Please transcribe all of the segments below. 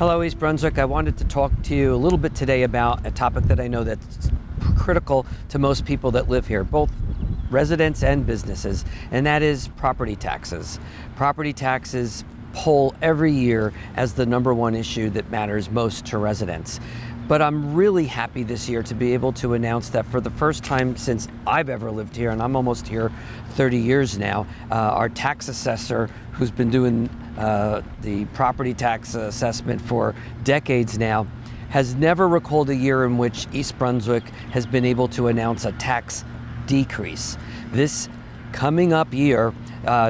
Hello, East Brunswick. I wanted to talk to you a little bit today about a topic that I know that's critical to most people that live here, both residents and businesses, and that is property taxes. Property taxes poll every year as the number one issue that matters most to residents. But I'm really happy this year to be able to announce that for the first time since I've ever lived here, and I'm almost here 30 years now, our tax assessor, who's been doing the property tax assessment for decades now, has never recalled a year in which East Brunswick has been able to announce a tax decrease. This coming up year,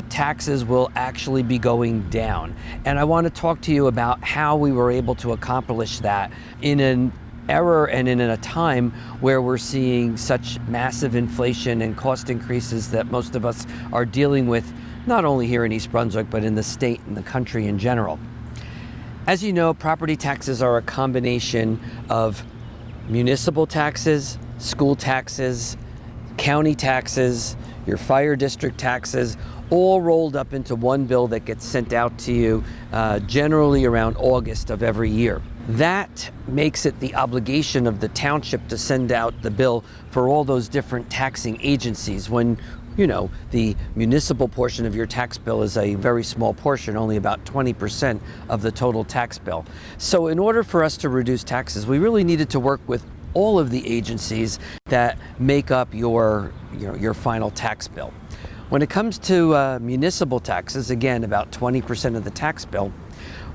taxes will actually be going down. And I want to talk to you about how we were able to accomplish that in an era and in a time where we're seeing such massive inflation and cost increases that most of us are dealing with, not only here in East Brunswick, but in the state and the country in general. As you know, property taxes are a combination of municipal taxes, school taxes, county taxes, your fire district taxes, all rolled up into one bill that gets sent out to you generally around August of every year. That makes it the obligation of the township to send out the bill for all those different taxing agencies when, you know, the municipal portion of your tax bill is a very small portion, only about 20% of the total tax bill. So in order for us to reduce taxes, we really needed to work with all of the agencies that make up your final tax bill. When it comes to municipal taxes, again, about 20% of the tax bill,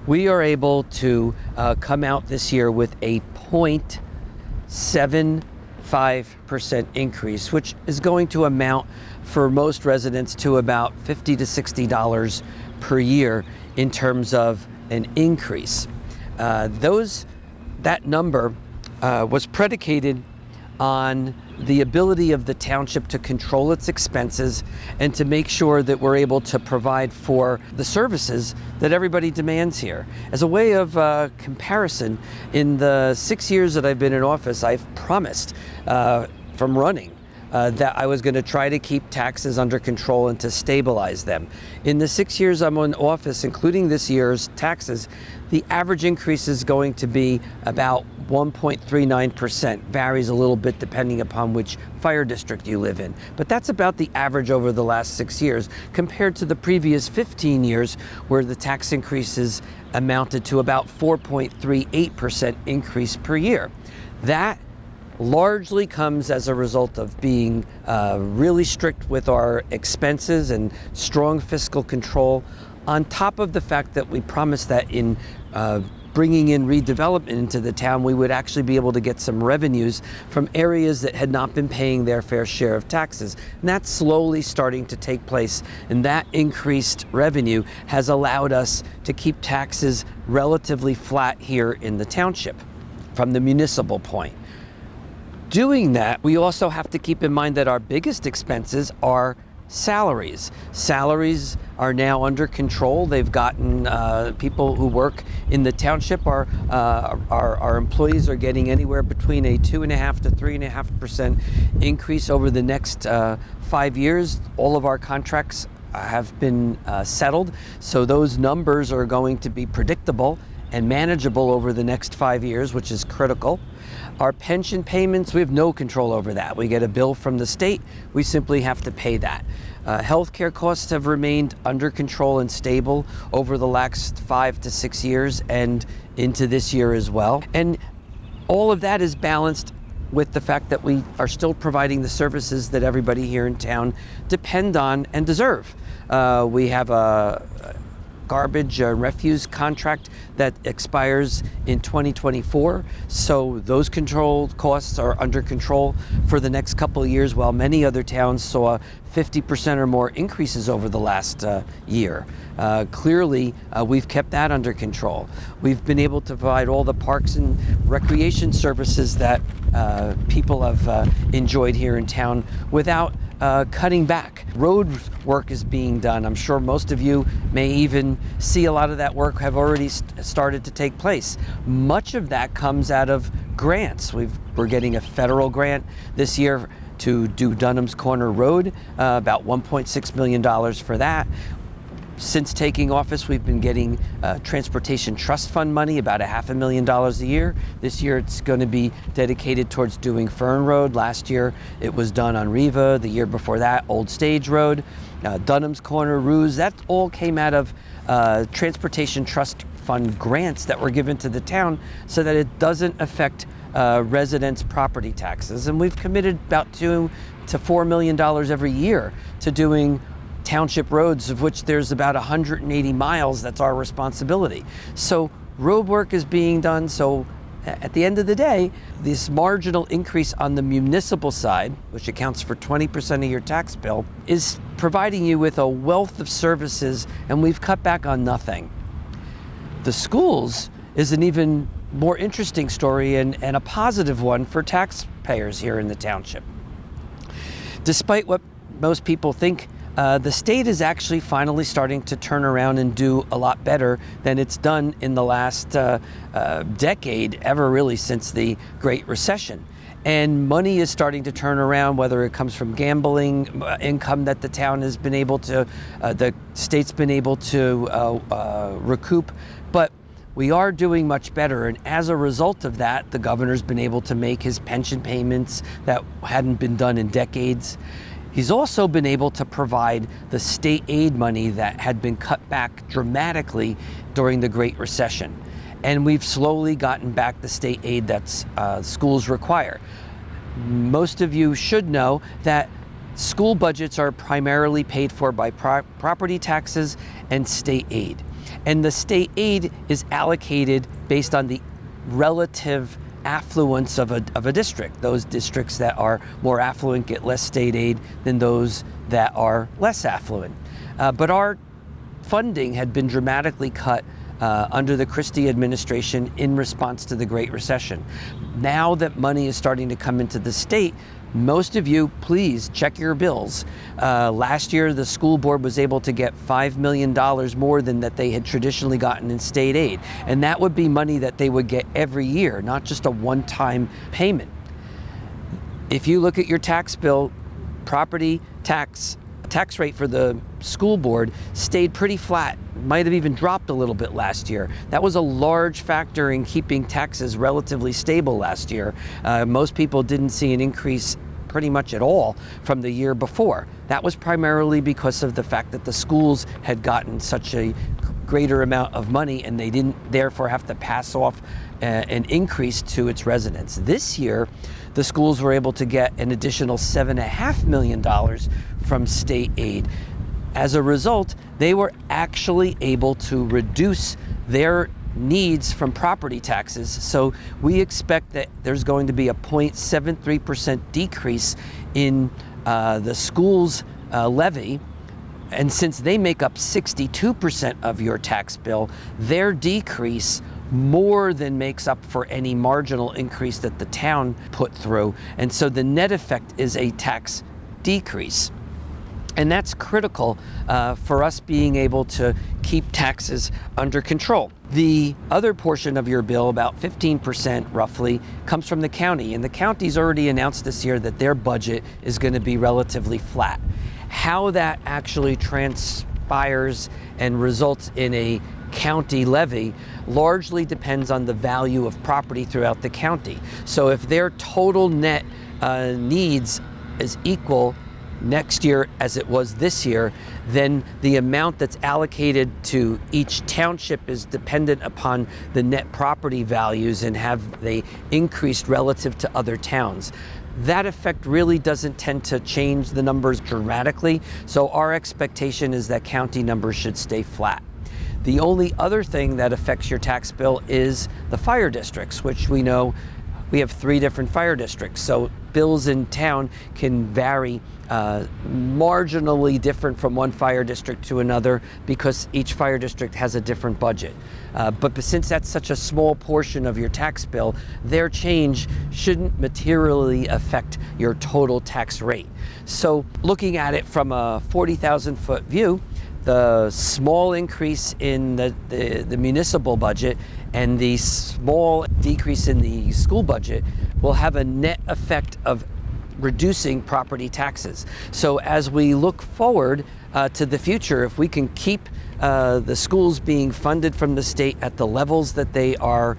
we are able to come out this year with a 0.75% increase, which is going to amount for most residents to about $50 to $60 per year in terms of an increase. That number was predicated on the ability of the township to control its expenses and to make sure that we're able to provide for the services that everybody demands here. As a way of comparison, in the 6 years that I've been in office, I've promised from running that I was going to try to keep taxes under control and to stabilize them. In the 6 years I'm in office, including this year's taxes, the average increase is going to be about 1.39%. Varies a little bit depending upon which fire district you live in. But that's about the average over the last 6 years compared to the previous 15 years where the tax increases amounted to about 4.38% increase per year. That largely comes as a result of being really strict with our expenses and strong fiscal control, on top of the fact that we promised that in bringing in redevelopment into the town, we would actually be able to get some revenues from areas that had not been paying their fair share of taxes. And that's slowly starting to take place. And that increased revenue has allowed us to keep taxes relatively flat here in the township from the municipal point. Doing that, we also have to keep in mind that our biggest expenses are salaries. Salaries are now under control. They've gotten people who work in the township. Our employees are getting anywhere between a 2.5% to 3.5% increase over the next 5 years. All of our contracts have been settled, so those numbers are going to be predictable and manageable over the next 5 years, which is critical. Our pension payments, we have no control over that. We get a bill from the state, we simply have to pay that. Healthcare costs have remained under control and stable over the last 5 to 6 years and into this year as well. And all of that is balanced with the fact that we are still providing the services that everybody here in town depend on and deserve. We have a garbage refuse contract that expires in 2024. So those control costs are under control for the next couple of years, while many other towns saw 50% or more increases over the last year. Clearly, we've kept that under control. We've been able to provide all the parks and recreation services that people have enjoyed here in town without cutting back. Road work is being done. I'm sure most of you may even see a lot of that work have already started to take place. Much of that comes out of grants. We're getting a federal grant this year to do Dunham's Corner Road, about $1.6 million for that. Since taking office, we've been getting transportation trust fund money, about $500,000 a year. This year it's going to be dedicated towards doing Fern Road. Last year it was done on Riva. The year before that, Old Stage Road, Dunham's Corner, Ruse. That all came out of transportation trust fund grants that were given to the town so that it doesn't affect residents' property taxes. And we've committed about $2 to $4 million every year to doing township roads, of which there's about 180 miles that's our responsibility. So road work is being done. So at the end of the day, this marginal increase on the municipal side, which accounts for 20% of your tax bill, is providing you with a wealth of services, and we've cut back on nothing. The schools is an even more interesting story and a positive one for taxpayers here in the township. Despite what most people think, the state is actually finally starting to turn around and do a lot better than it's done in the last decade, ever really, since the Great Recession. And money is starting to turn around, whether it comes from gambling income that the town has been able to, the state's been able to recoup. But we are doing much better, and as a result of that, the governor's been able to make his pension payments that hadn't been done in decades. He's also been able to provide the state aid money that had been cut back dramatically during the Great Recession. And we've slowly gotten back the state aid that schools require. Most of you should know that school budgets are primarily paid for by property taxes and state aid. And the state aid is allocated based on the relative affluence of a district. Those districts that are more affluent get less state aid than those that are less affluent. But our funding had been dramatically cut under the Christie administration in response to the Great Recession. Now that money is starting to come into the state, most of you, please check your bills. Last year, the school board was able to get $5 million more than that they had traditionally gotten in state aid. And that would be money that they would get every year, not just a one-time payment. If you look at your tax bill, property tax rate for the school board stayed pretty flat, might have even dropped a little bit last year. That was a large factor in keeping taxes relatively stable last year. Most people didn't see an increase pretty much at all from the year before. That was primarily because of the fact that the schools had gotten such a greater amount of money and they didn't therefore have to pass off an increase to its residents. This year, the schools were able to get an additional $7.5 million from state aid. As a result, they were actually able to reduce their needs from property taxes. So we expect that there's going to be a 0.73% decrease in the school's levy. And since they make up 62% of your tax bill, their decrease more than makes up for any marginal increase that the town put through. And so the net effect is a tax decrease. And that's critical for us being able to keep taxes under control. The other portion of your bill, about 15% roughly, comes from the county. And the county's already announced this year that their budget is going to be relatively flat. How that actually transpires and results in a county levy largely depends on the value of property throughout the county. So if their total net needs is equal next year as it was this year, then the amount that's allocated to each township is dependent upon the net property values and have they increased relative to other towns. That effect really doesn't tend to change the numbers dramatically, so our expectation is that county numbers should stay flat. The only other thing that affects your tax bill is the fire districts, which we know we have 3 different fire districts. So bills in town can vary marginally different from one fire district to another because each fire district has a different budget. But since that's such a small portion of your tax bill, their change shouldn't materially affect your total tax rate. So looking at it from a 40,000-foot view, the small increase in the municipal budget and the small decrease in the school budget will have a net effect of reducing property taxes. So as we look forward to the future, if we can keep the schools being funded from the state at the levels that they are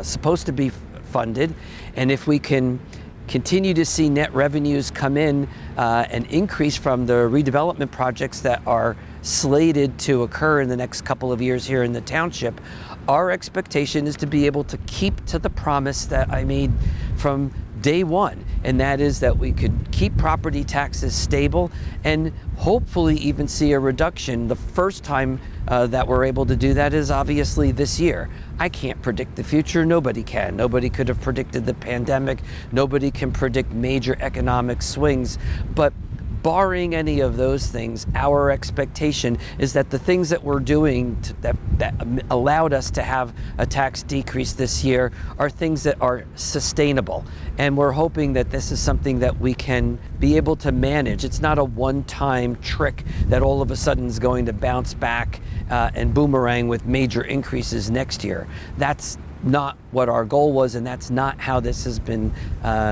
supposed to be funded, and if we can continue to see net revenues come in and increase from the redevelopment projects that are slated to occur in the next couple of years here in the township, our expectation is to be able to keep to the promise that I made from day one, and that is that we could keep property taxes stable and hopefully even see a reduction. The first time that we're able to do that is obviously this year. I can't predict the future. Nobody can. Nobody could have predicted the pandemic. Nobody can predict major economic swings. But barring any of those things, our expectation is that the things that we're doing that allowed us to have a tax decrease this year are things that are sustainable. And we're hoping that this is something that we can be able to manage. It's not a one-time trick that all of a sudden is going to bounce back and boomerang with major increases next year. That's not what our goal was, and that's not how this has been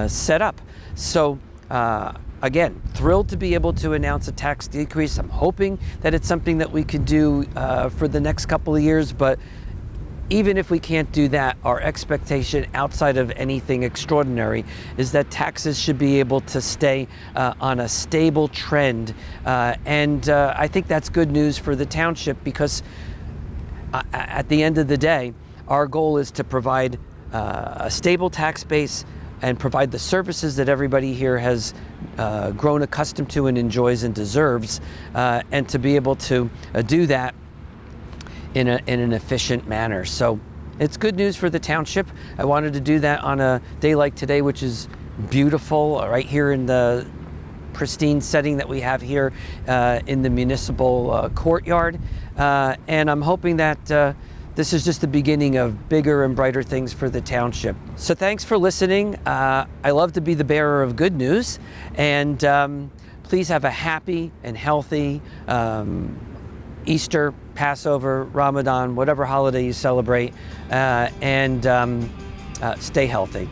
set up. So again, thrilled to be able to announce a tax decrease. I'm hoping that it's something that we could do for the next couple of years, but even if we can't do that, our expectation outside of anything extraordinary is that taxes should be able to stay on a stable trend. And I think that's good news for the township, because at the end of the day, our goal is to provide a stable tax base and provide the services that everybody here has grown accustomed to and enjoys and deserves, and to be able to do that in an efficient manner. So it's good news for the township. I wanted to do that on a day like today, which is beautiful, right here in the pristine setting that we have here in the municipal courtyard. And I'm hoping that this is just the beginning of bigger and brighter things for the township. So thanks for listening. I love to be the bearer of good news, and please have a happy and healthy Easter, Passover, Ramadan, whatever holiday you celebrate, and stay healthy.